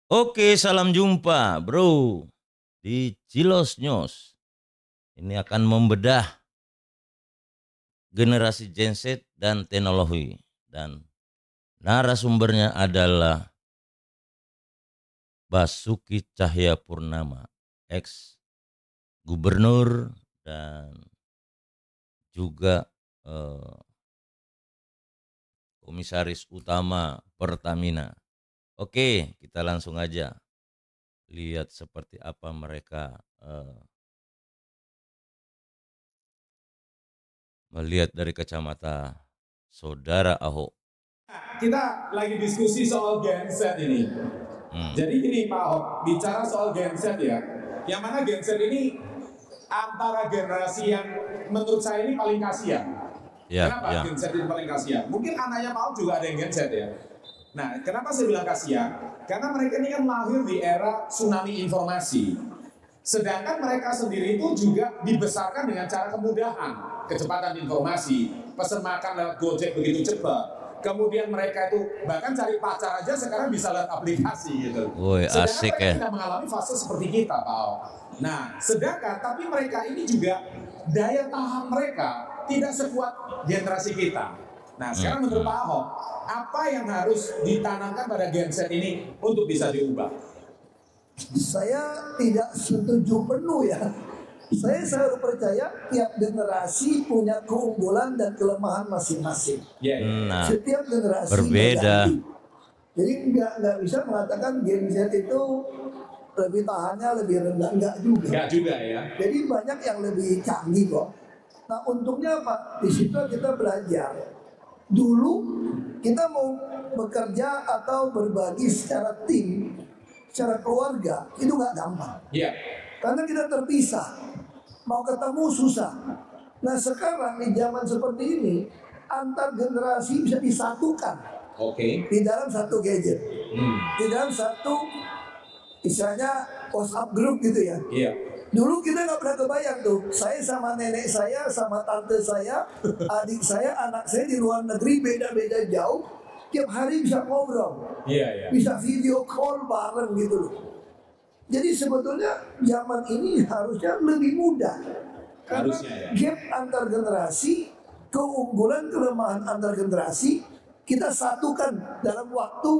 Oke, salam jumpa, bro, di Cilos News. Ini akan membedah generasi Gen Z dan teknologi. Dan narasumbernya adalah Basuki Cahayapurnama, ex gubernur dan juga eh, komisaris utama Pertamina. Oke, kita langsung aja lihat seperti apa mereka melihat dari kacamata saudara Ahok. Kita lagi diskusi soal Gen Z ini. Jadi gini Pak Ahok, bicara soal Gen Z ya. Yang mana Gen Z ini antara generasi yang menurut saya ini paling kasihan. Ya, Kenapa ya. Gen Z ini paling kasihan? Mungkin anaknya Pak Ahok juga ada yang Gen Z ya. Nah, kenapa saya bilang kasihan? Karena mereka ini kan lahir di era tsunami informasi. Sedangkan mereka sendiri itu juga dibesarkan dengan cara kemudahan, kecepatan informasi, pesan makan lewat Gojek begitu cepat. Kemudian mereka itu bahkan cari pacar aja sekarang bisa lewat aplikasi gitu. Woi, Sedangkan asik mereka ya. tidak mengalami fase seperti kita, Pak. Nah, sedangkan tapi mereka ini juga daya tahan mereka tidak sekuat generasi kita. Nah, sekarang menurut Pak Ahok, apa yang harus ditanamkan pada Gen Z ini untuk bisa diubah? Saya tidak setuju penuh ya. Saya selalu percaya tiap generasi punya keunggulan dan kelemahan masing-masing. Nah, Setiap generasi berbeda. berganti. Jadi nggak bisa mengatakan Gen Z itu lebih tahannya lebih rendah, enggak juga. Enggak juga ya. Jadi banyak yang lebih canggih kok. Nah untungnya Pak, di situ kita belajar. Dulu kita mau bekerja atau berbagi secara tim, secara keluarga itu nggak gampang. Iya. Karena kita terpisah, mau ketemu susah. Nah sekarang di zaman seperti ini antar generasi bisa disatukan. Oke. Di dalam satu gadget, di dalam satu istilahnya WhatsApp group gitu ya. Iya. Dulu kita nggak pernah kebayang tuh, saya sama nenek saya, sama tante saya, adik saya, anak saya di luar negeri beda-beda jauh, tiap hari bisa ngobrol, Iya. bisa video call bareng gitu loh. Jadi sebetulnya zaman ini harusnya lebih mudah, karena Harusnya ya. gap antar generasi, keunggulan kelemahan antar generasi kita satukan dalam waktu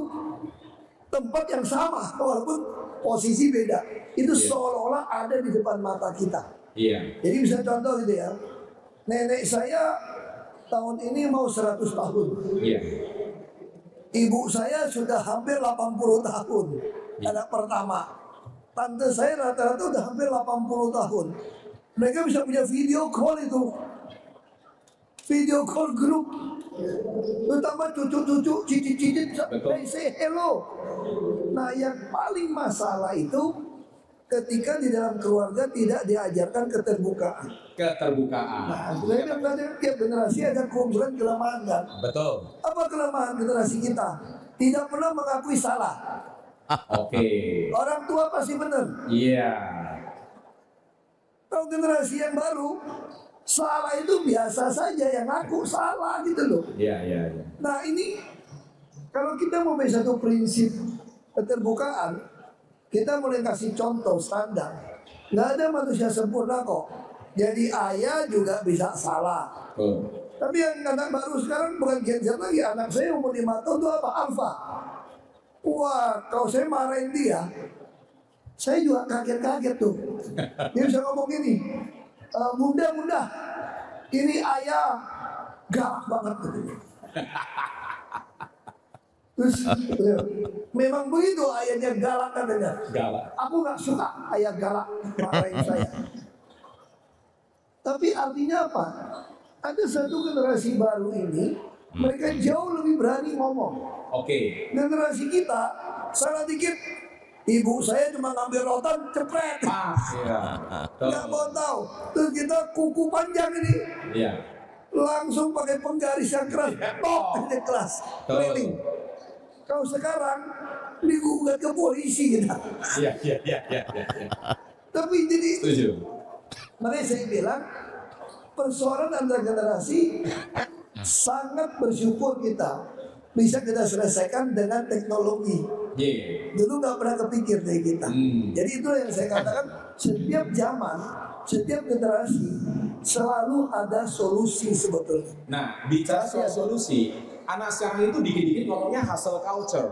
tempat yang sama walaupun posisi beda. Itu seolah-olah ada di depan mata kita. Iya. Jadi bisa contoh gitu ya. Nenek saya tahun ini mau 100 tahun. Iya. Ibu saya sudah hampir 80 tahun. Anak pertama. Tante saya rata-rata udah hampir 80 tahun. Mereka bisa punya video call itu. Video call grup. Terutama cucu-cucu, cicit-cicit say hello. Nah yang paling masalah itu ketika di dalam keluarga tidak diajarkan keterbukaan. Keterbukaan. Nah, saya bilang tadi tiap generasi ada keunggulan kelemahan kan. Betul. Apa kelemahan generasi kita? Tidak pernah mengakui salah. Oke. Orang tua pasti benar. Iya. Kalau generasi yang baru, salah itu biasa saja, yang ngaku salah gitu loh. Iya. Nah ini kalau kita mau punya satu prinsip keterbukaan, kita mulai kasih contoh standar. Nggak ada manusia sempurna kok. Jadi ayah juga bisa salah. Tapi yang anak baru sekarang bukan Gen Z lagi. Anak saya umur 5 tahun itu apa? Alfa. Wah, kalau saya marahin dia, saya juga kaget-kaget tuh. Dia bisa ngomong gini, bunda, ini ayah galak banget gitu. Terus memang begitu ayahnya galak katanya. Galak. Aku nggak suka ayah galak marahin saya. Tapi artinya apa? Ada satu generasi baru ini, mereka jauh lebih berani ngomong. Oke. Generasi kita salah dikit, ibu saya cuma ngambil rotan cepret. Iya. Nggak mau tahu. Terus kita kuku panjang ini. Iya. Langsung pakai penggaris yang keras, tok di kelas keliling. Kalau sekarang digugat ke polisi kita. Iya. Tapi jadi Setuju. makanya saya bilang persoalan antar generasi sangat bersyukur kita bisa kita selesaikan dengan teknologi. Iya. Dulu nggak pernah kepikir dari kita. Jadi itu yang saya katakan, setiap zaman, setiap generasi selalu ada solusi sebetulnya. Nah, bicara soal solusi, anak sekarang itu dikit-dikit ngomongnya hustle culture.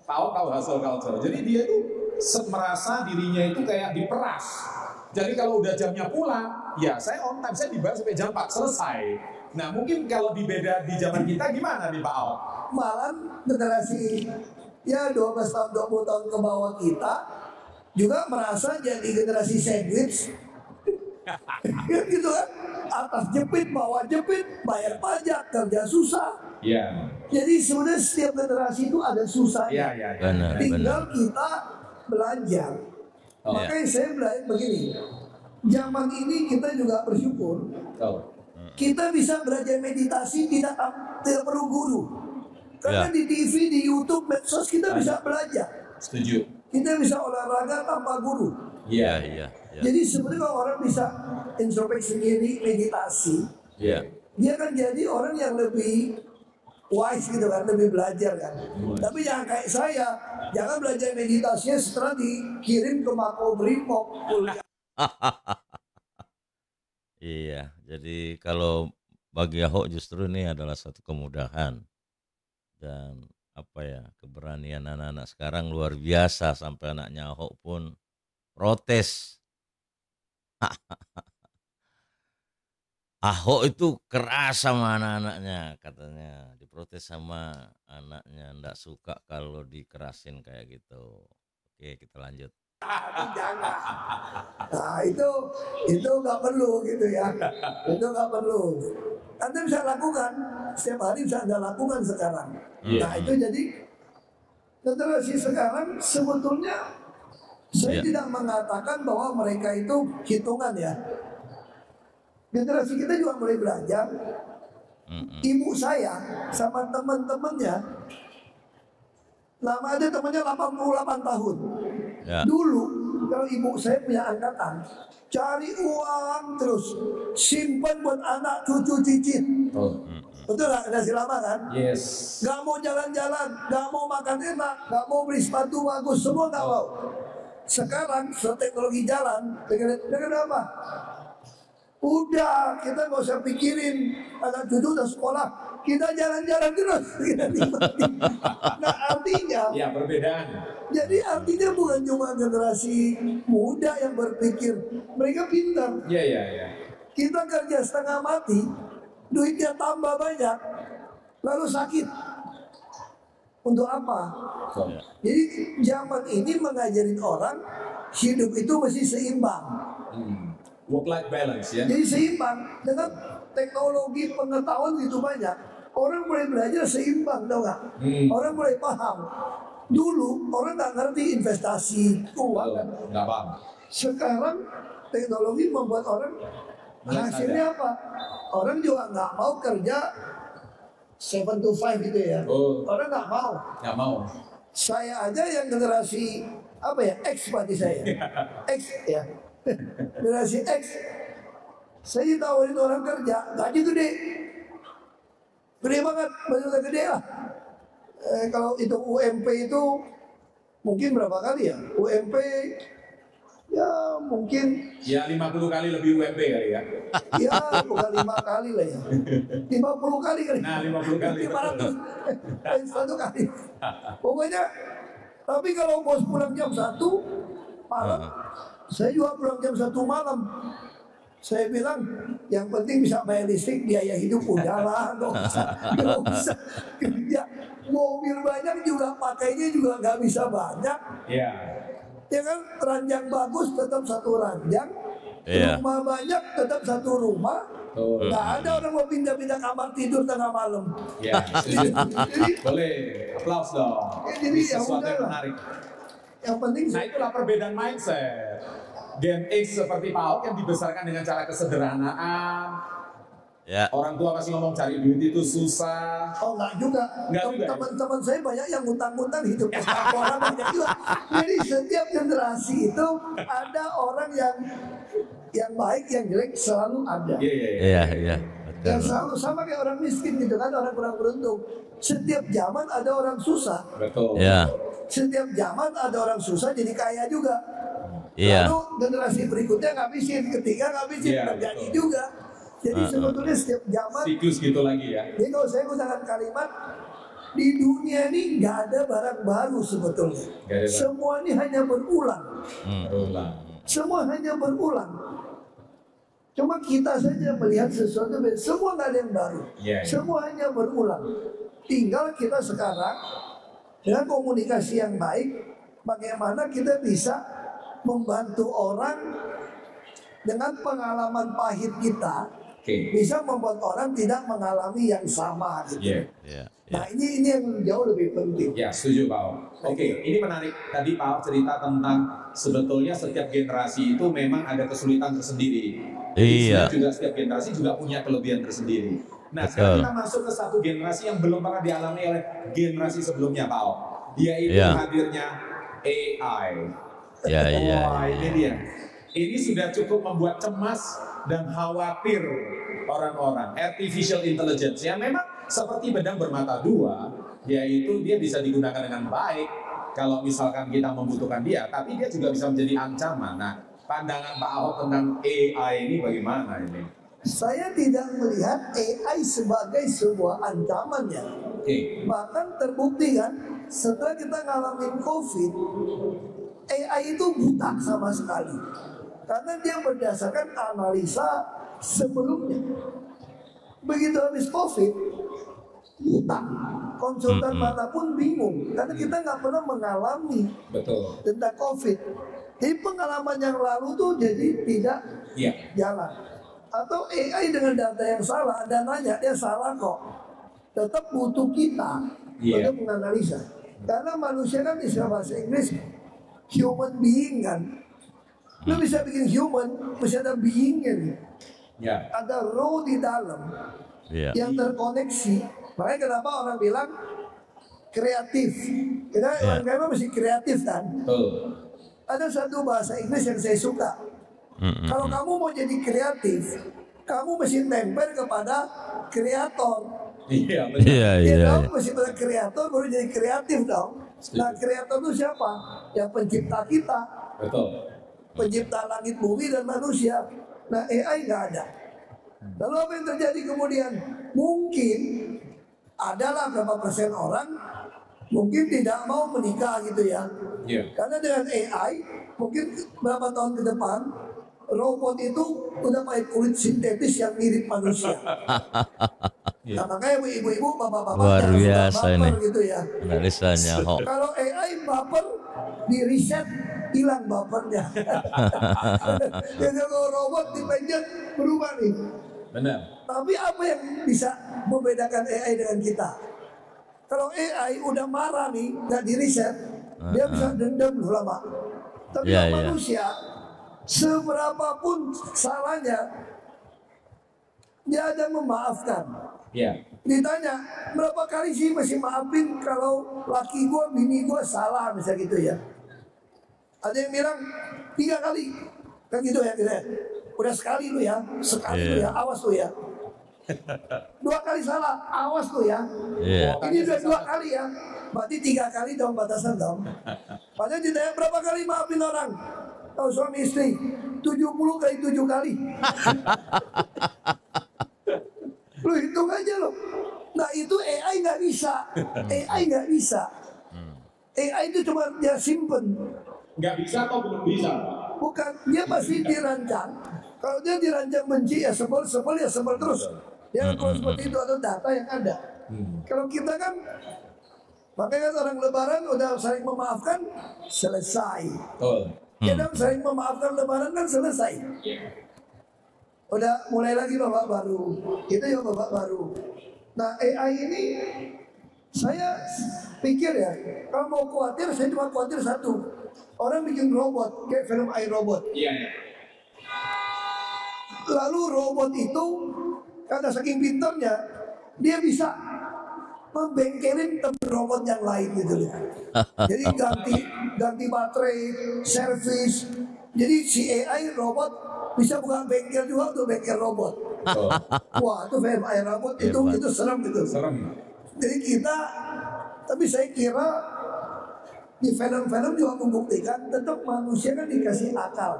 Tahu hustle culture. Jadi dia itu merasa dirinya itu kayak diperas. Jadi kalau udah jamnya pulang, ya saya on time, saya dibayar sampai jam 4 selesai. Nah mungkin kalau beda di zaman kita gimana nih Pak Ahok? Malah generasi ya 12 tahun 20 tahun ke bawah kita juga merasa jadi generasi sandwich. Gitu kan, atas jepit, bawah jepit, bayar pajak, kerja susah. Iya. Jadi sebenarnya setiap generasi itu ada susahnya. Iya. Tinggal kita belajar. Makanya saya belajar begini. Zaman ini kita juga bersyukur. Kita bisa belajar meditasi tidak perlu guru. Karena di TV, di YouTube, medsos kita bisa belajar. Setuju. Kita bisa olahraga tanpa guru. Iya. Jadi sebenarnya kalau orang bisa introspeksi sendiri, meditasi, dia kan jadi orang yang lebih wise gitu kan, lebih belajar kan. Tapi jangan kayak saya, jangan belajar meditasinya setelah dikirim ke Makobrimob. Iya, jadi kalau bagi Ahok justru ini adalah satu kemudahan dan keberanian anak-anak sekarang luar biasa sampai anaknya Ahok pun protes. Ahok itu keras sama anak-anaknya, katanya diprotes sama anaknya, ndak suka kalau dikerasin kayak gitu. Oke, kita lanjut. Jangan. Nah itu nggak perlu gitu ya. Itu nggak perlu. Anda bisa lakukan setiap hari, bisa Anda lakukan sekarang. Nah itu jadi generasi sekarang sebetulnya saya tidak mengatakan bahwa mereka itu hitungan ya. Generasi kita juga mulai belajar. Ibu saya sama teman-temannya, lama ada temannya 88 tahun. Dulu kalau ibu saya punya angkatan, cari uang terus, simpan buat anak cucu cicit. Betul nggak? Generasi lama kan? Yes. Gak mau jalan-jalan, gak mau makan enak, gak mau beli sepatu bagus, semua gak mau. Sekarang setelah teknologi jalan, dengan apa? Udah, kita nggak usah pikirin anak cucu udah sekolah, kita jalan-jalan terus. Nah artinya, ya perbedaan. Jadi artinya bukan cuma generasi muda yang berpikir, mereka pintar. Iya. Kita kerja setengah mati, duitnya tambah banyak, lalu sakit. Untuk apa? Jadi zaman ini mengajarin orang hidup itu mesti seimbang. Work-life balance ya. Jadi seimbang dengan teknologi pengetahuan itu banyak. Orang mulai belajar seimbang, tau gak? Orang mulai paham. Dulu orang nggak ngerti investasi keuangan. Nggak paham. Sekarang teknologi membuat orang hasilnya apa? Orang juga nggak mau kerja 7 to 5 gitu ya. Orang nggak mau. Nggak mau. Saya aja yang generasi X berarti saya. X ya. Generasi X. Saya ditawarin orang kerja, gaji gede. Gede banget, benar gede lah. Kalau itu UMP itu mungkin berapa kali ya? UMP ya mungkin ya 50 kali lebih UMP kali ya. Ya bukan 5 kali lah ya. 50 kali kali. Nah 50 kali. 500 1 kali. Pokoknya tapi kalau bos pulang jam 1 malam, saya juga pulang jam 1 malam. Saya bilang yang penting bisa bayar listrik, biaya hidup udahlah, nggak usah kerja. Mobil banyak juga pakainya juga nggak bisa banyak. Iya. Ya kan, ranjang bagus tetap satu ranjang, rumah banyak tetap satu rumah. Nggak ada orang mau pindah-pindah kamar tidur tengah malam. Ya, jadi boleh aplaus dong. Jadi ya Sesuatu yang udahlah. menarik. Yang penting Nah itulah perbedaan mindset. Gen X seperti Pak Ahok yang dibesarkan dengan cara kesederhanaan. Ya. Orang tua pasti ngomong cari duit itu susah. Oh enggak juga. Enggak juga. Teman-teman saya banyak yang ngutang-ngutang hidup orang banyak juga. Jadi setiap generasi itu ada orang yang baik, yang jelek selalu ada. Iya. Iya, betul. yang selalu sama kayak orang miskin gitu kan, orang kurang beruntung. Setiap zaman ada orang susah. Betul. Ya. Setiap zaman ada orang susah jadi kaya juga. Iya. Lalu generasi berikutnya ngabisin, ketiga ngabisin, Iya, terjadi betul. juga. Jadi sebetulnya setiap zaman, Siklus gitu lagi ya. jadi kalau saya gunakan kalimat, di dunia ini nggak ada barang baru sebetulnya. Nggak ada barang. Semua ini hanya berulang. Berulang. Semua hanya berulang. Cuma kita saja melihat sesuatu, semua nggak ada yang baru. Iya, iya. Semua hanya berulang. Tinggal kita sekarang dengan komunikasi yang baik, bagaimana kita bisa membantu orang dengan pengalaman pahit kita, Oke. bisa membuat orang tidak mengalami yang sama. Gitu. Iya. Iya. Nah ini yang jauh lebih penting. Ya, setuju Pak Ahok. Oke, ini menarik. Tadi Pak Ahok cerita tentang sebetulnya setiap generasi itu memang ada kesulitan tersendiri. Iya. Juga setiap generasi juga punya kelebihan tersendiri. Nah, Betul. sekarang kita masuk ke satu generasi yang belum pernah dialami oleh generasi sebelumnya Pak Ahok. Yaitu Iya. hadirnya AI. Ya, iya. Wah, ini dia. Ini sudah cukup membuat cemas dan khawatir orang-orang. Artificial intelligence yang memang seperti pedang bermata dua, yaitu dia bisa digunakan dengan baik kalau misalkan kita membutuhkan dia, tapi dia juga bisa menjadi ancaman. Nah, pandangan Pak Ahok tentang AI ini bagaimana ini? Saya tidak melihat AI sebagai sebuah ancaman ya. Oke. Bahkan terbukti kan, setelah kita ngalamin COVID, AI itu buta sama sekali. Karena dia berdasarkan analisa sebelumnya. Begitu habis COVID, buta. Konsultan manapun bingung. Karena kita nggak pernah mengalami Betul. tentang COVID. Jadi pengalaman yang lalu tuh jadi tidak Iya. jalan. Atau AI dengan data yang salah, Anda nanya, dia salah kok. Tetap butuh kita Iya. untuk menganalisa. Karena manusia kan istilah bahasa Inggris human being kan. Lu bisa bikin human, mesti ada beingnya nih. Ya. Ada roh di dalam Iya. yang terkoneksi. Makanya kenapa orang bilang kreatif. Kita Ya. orang mesti kreatif kan. Betul. Ada satu bahasa Inggris yang saya suka. Kalau kamu mau jadi kreatif, kamu mesti nempel kepada kreator. Iya, betul. Iya, Ya iya. kamu mesti pada kreator baru jadi kreatif dong. Nah kreator itu siapa? Yang pencipta kita, Betul. pencipta langit bumi dan manusia. Nah AI nggak ada. Lalu apa yang terjadi kemudian? Mungkin adalah berapa persen orang mungkin tidak mau menikah gitu ya. Iya. Karena dengan AI mungkin berapa tahun ke depan robot itu udah pakai kulit sintetis yang mirip manusia. Nah, makanya ibu-ibu, bapak-bapak Luar jangan suka biasa baper ini. gitu ya. Analisanya Ahok. Kalau AI baper di reset hilang bapernya. Jadi kalau robot dipencet berubah nih. Benar. Tapi apa yang bisa membedakan AI dengan kita? Kalau AI udah marah nih, nggak di reset, dia bisa dendam lama. Tapi Iya, kalau iya. manusia, seberapapun salahnya, dia ada memaafkan. Iya. Ditanya, berapa kali sih masih maafin kalau laki gua, bini gua salah, misalnya gitu ya. Ada yang bilang 3 kali, kan gitu ya, gitu ya. Udah sekali lu ya, sekali lu ya, awas lu ya. 2 kali salah, awas lu ya. Iya. Ini udah 2 kali ya, berarti 3 kali dong batasan dong. Padahal ditanya berapa kali maafin orang? Tahu suami istri, 70 kali 7 kali. Lu hitung aja lo. Nah itu AI nggak bisa. AI nggak bisa. AI itu cuma dia simpen. Nggak bisa atau belum bisa? Bukan, dia pasti dirancang. Kalau dia dirancang benci ya sebel ya sebel terus. Ya kalau seperti itu ada data yang ada. Kalau kita kan, makanya kan orang Lebaran udah saling memaafkan, selesai. Betul. Ya dan saling memaafkan Lebaran kan selesai. Udah mulai lagi babak baru. Itu ya babak baru. Nah AI ini saya pikir ya, kalau mau khawatir saya cuma khawatir satu. Orang bikin robot kayak film iRobot. Iya, iya. Lalu robot itu karena saking pintarnya dia bisa membengkelin temen robot yang lain gitu loh. Jadi ganti baterai, servis. Jadi si AI robot bisa buka bengkel juga untuk bengkel robot. Betul. Wah itu film air rambut Hebat. itu serem gitu. Serem. Jadi kita, tapi saya kira di film-film juga membuktikan tetap manusia kan dikasih akal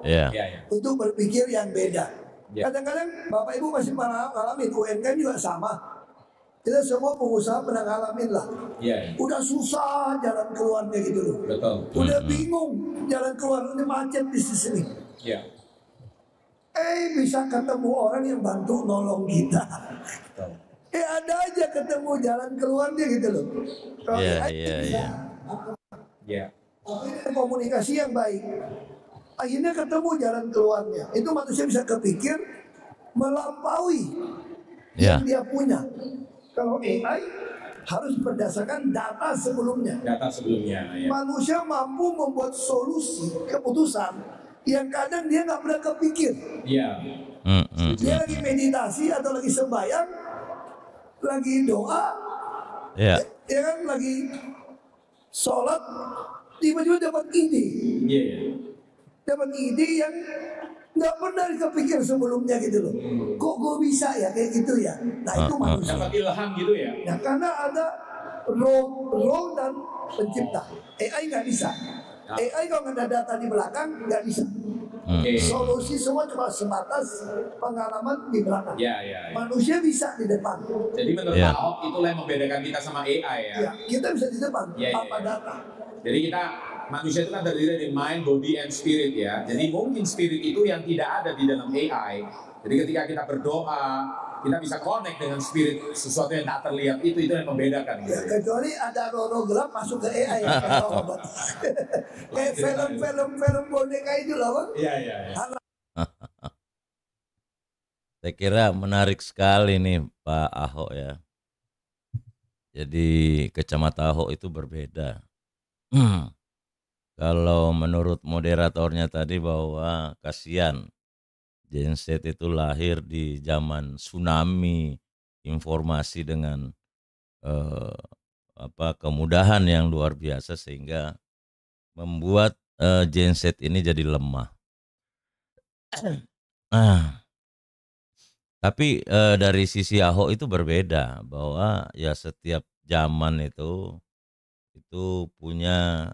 Ya. Iya, iya. untuk berpikir yang beda. Ya. Kadang-kadang Bapak Ibu masih pernah ngalamin, UMKM juga sama. Kita semua pengusaha pernah ngalamin lah. Iya, iya. Udah susah jalan keluarnya gitu loh. Betul. Udah bingung jalan keluar, ini macet di sini. Iya. Bisa ketemu orang yang bantu nolong kita. Betul. Ada aja ketemu jalan keluarnya gitu loh. Kalau Iya, AI iya, bisa. iya. Iya. Tapi dengan komunikasi yang baik, akhirnya ketemu jalan keluarnya. Itu manusia bisa kepikir melampaui Ya. yang dia punya. Kalau AI harus berdasarkan data sebelumnya. Data sebelumnya. Ya. Manusia mampu membuat solusi keputusan yang kadang dia nggak pernah kepikir. Iya. Dia lagi meditasi atau lagi sembahyang, lagi doa, Ya. ya kan lagi sholat, tiba-tiba dapat ide, Iya, iya. dapat ide yang nggak pernah kepikir sebelumnya gitu loh. Kok gue bisa ya kayak gitu ya? Nah itu manusia. Dapat ilham gitu ya. Nah karena ada role dan pencipta. AI nggak bisa. AI kalau nggak ada data di belakang nggak bisa. Oke. Solusi semua cuma sebatas pengalaman di belakang. Iya, iya, iya. Manusia bisa di depan. Jadi menurut Ya. Pak Ahok itulah yang membedakan kita sama AI ya. Ya, kita bisa di depan. Iya, iya, Apa iya. data? Jadi kita manusia itu kan terdiri dari mind, body, and spirit ya. Jadi mungkin spirit itu yang tidak ada di dalam AI. Jadi ketika kita berdoa, kita bisa connect dengan spirit sesuatu yang tak terlihat itu yang membedakan. Ya, Gitu. kecuali ada hologram masuk ke AI. Kayak film boneka itu loh, Bang. Iya, iya, iya. Saya kira menarik sekali nih Pak Ahok ya. Jadi kacamata Ahok itu berbeda. Kalau menurut moderatornya tadi bahwa kasihan Gen Z itu lahir di zaman tsunami informasi dengan kemudahan yang luar biasa sehingga membuat Gen Z ini jadi lemah. Tapi dari sisi Ahok itu berbeda bahwa ya setiap zaman itu punya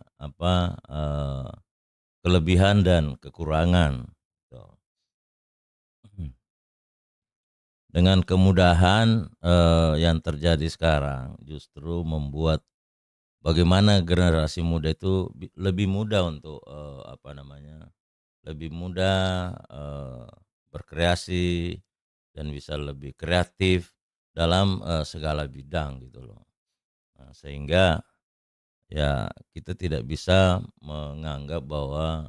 kelebihan dan kekurangan. Gitu. Dengan kemudahan yang terjadi sekarang justru membuat bagaimana generasi muda itu lebih mudah untuk lebih mudah berkreasi dan bisa lebih kreatif dalam segala bidang gitu loh. Nah, sehingga ya kita tidak bisa menganggap bahwa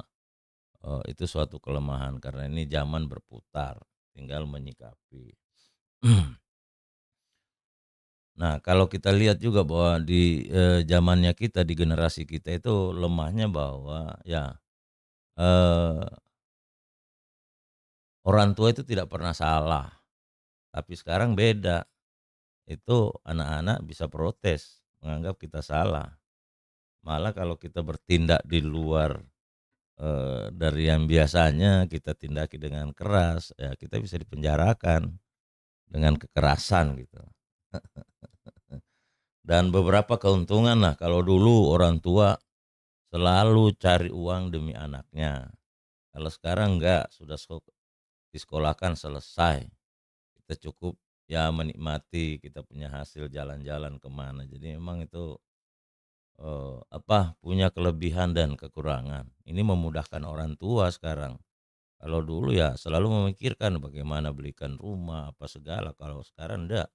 itu suatu kelemahan karena ini zaman berputar, tinggal menyikapi. Nah, kalau kita lihat juga bahwa di zamannya kita, di generasi kita itu lemahnya bahwa ya orang tua itu tidak pernah salah. Tapi sekarang beda. Itu anak-anak bisa protes, menganggap kita salah. Malah kalau kita bertindak di luar dari yang biasanya kita tindaki dengan keras, ya kita bisa dipenjarakan dengan kekerasan gitu. Dan beberapa keuntungan lah, kalau dulu orang tua selalu cari uang demi anaknya. Kalau sekarang enggak, sudah disekolahkan selesai. Kita cukup ya menikmati kita punya hasil jalan-jalan kemana. Jadi memang itu punya kelebihan dan kekurangan. Ini memudahkan orang tua sekarang. Kalau dulu ya selalu memikirkan bagaimana belikan rumah apa segala. Kalau sekarang enggak,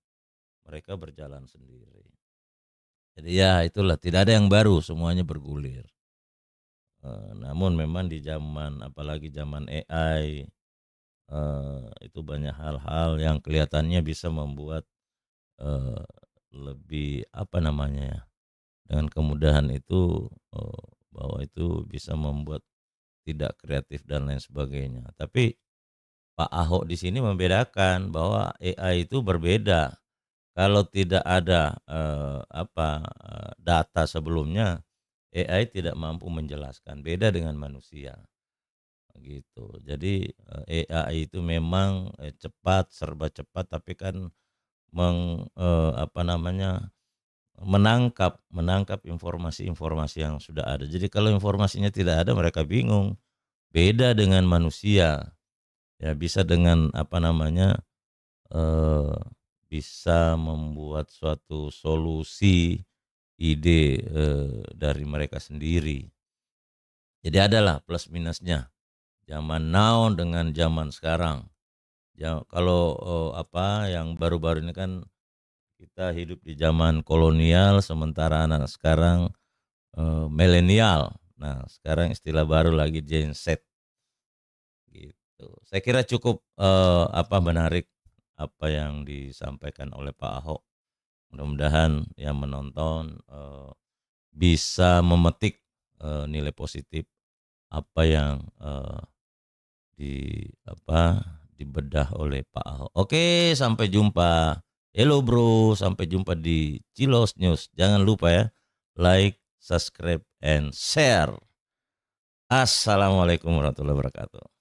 mereka berjalan sendiri. Jadi ya itulah, tidak ada yang baru, semuanya bergulir. Namun memang di zaman apalagi zaman AI itu banyak hal-hal yang kelihatannya bisa membuat lebih dengan kemudahan itu bahwa itu bisa membuat tidak kreatif dan lain sebagainya. Tapi Pak Ahok di sini membedakan bahwa AI itu berbeda. Kalau tidak ada data sebelumnya, AI tidak mampu menjelaskan. Beda dengan manusia. gitu. Jadi AI itu memang cepat, serba cepat, tapi kan apa namanya, menangkap informasi-informasi yang sudah ada. Jadi kalau informasinya tidak ada mereka bingung. Beda dengan manusia, ya bisa dengan apa namanya, bisa membuat suatu solusi, ide, dari mereka sendiri. Jadi adalah plus minusnya, zaman now dengan zaman sekarang. Ya kalau, apa yang baru-baru ini kan kita hidup di zaman kolonial, sementara anak sekarang, milenial. Nah, sekarang istilah baru lagi Gen Z, gitu. Saya kira cukup, apa, menarik apa yang disampaikan oleh Pak Ahok. Mudah-mudahan yang menonton, bisa memetik, nilai positif apa yang, dibedah oleh Pak Ahok. Oke, sampai jumpa. Hello Bro, sampai jumpa di Cilos News. Jangan lupa ya, like, subscribe, and share. Assalamualaikum warahmatullahi wabarakatuh.